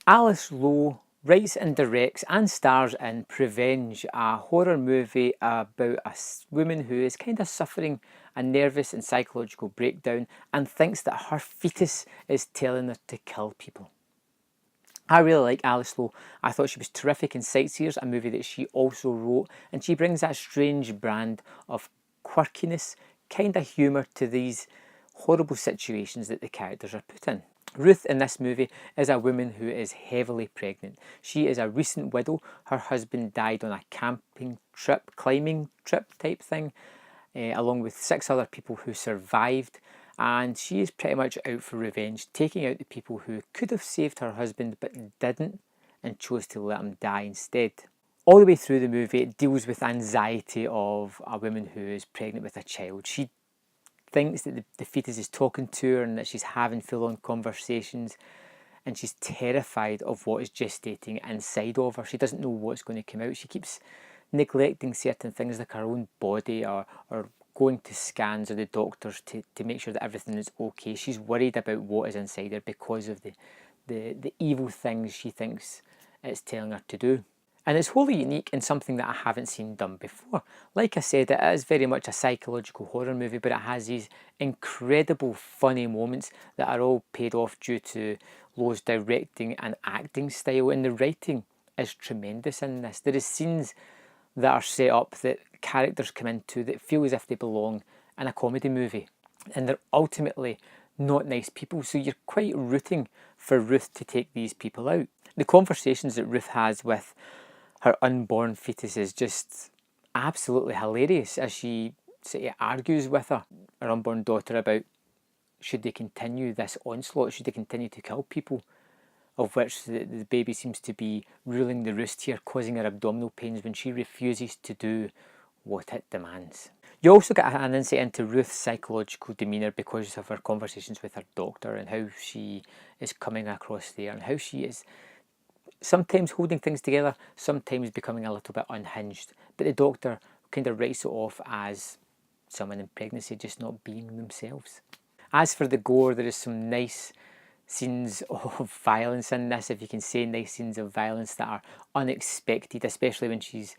Alice Lowe writes and directs and stars in Prevenge, a horror movie about a woman who is kind of suffering a nervous and psychological breakdown and thinks that her fetus is telling her to kill people. I really like Alice Lowe. I thought she was terrific in Sightseers, a movie that she also wrote, and she brings that strange brand of quirkiness, kind of humour to these horrible situations that the characters are put in. Ruth in this movie is a woman who is heavily pregnant. She is a recent widow. Her husband died on a camping trip, climbing trip type thing, along with 6 other people who survived. And she is pretty much out for revenge, taking out the people who could have saved her husband but didn't and chose to let him die instead. All the way through the movie, it deals with anxiety of a woman who is pregnant with a child. She thinks that the fetus is talking to her and that she's having full-on conversations, and she's terrified of what is gestating inside of her. She doesn't know what's going to come out. She keeps neglecting certain things like her own body, or going to scans or the doctors to make sure that everything is okay. She's worried about what is inside her because of the evil things she thinks it's telling her to do. And it's wholly unique and something that I haven't seen done before. Like I said, it is very much a psychological horror movie, but it has these incredible funny moments that are all paid off due to Lowe's directing and acting style, and the writing is tremendous in this. There is scenes that are set up that characters come into that feel as if they belong in a comedy movie, and they're ultimately not nice people, so you're quite rooting for Ruth to take these people out. The conversations that Ruth has with her unborn fetus is just absolutely hilarious, as she sort of argues with her unborn daughter about should they continue this onslaught, should they continue to kill people, of which the baby seems to be ruling the roost here, causing her abdominal pains when she refuses to do what it demands. You also get an insight into Ruth's psychological demeanour because of her conversations with her doctor and how she is coming across there, and how she is sometimes holding things together, sometimes becoming a little bit unhinged. But the doctor kind of writes it off as someone in pregnancy just not being themselves. As for the gore, there is some nice scenes of violence in this, if you can say nice scenes of violence that are unexpected, especially when she's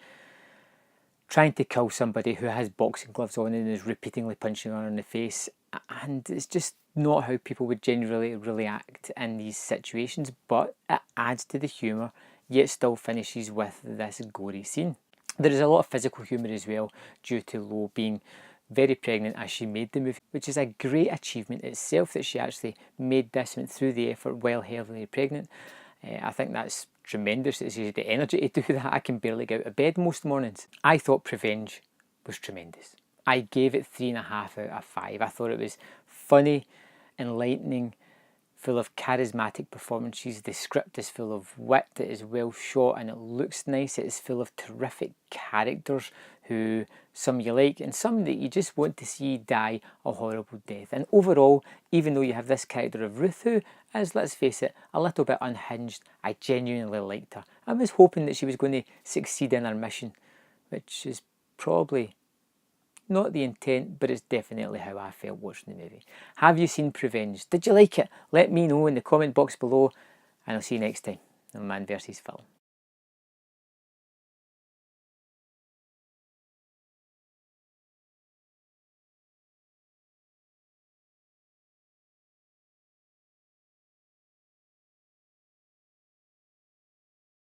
trying to kill somebody who has boxing gloves on and is repeatedly punching her in the face. And it's just not how people would generally react in these situations, but it adds to the humour, yet still finishes with this gory scene. There is a lot of physical humour as well, due to Lowe being very pregnant as she made the movie, which is a great achievement itself, that she actually made this, went through the effort while heavily pregnant. I think that's tremendous. It's the energy to do that. I can barely get out of bed most mornings. I thought Prevenge was tremendous. I gave it 3.5 out of 5. I thought it was funny, enlightening, full of charismatic performances. The script is full of wit, it is well shot and it looks nice. It is full of terrific characters who some you like and some that you just want to see die a horrible death. And overall, even though you have this character of Ruth, who is, let's face it, a little bit unhinged, I genuinely liked her. I was hoping that she was going to succeed in her mission, which is probably not the intent, but it's definitely how I felt watching the movie. Have you seen Prevenge? Did you like it? Let me know in the comment box below, and I'll see you next time on Man vs. Film.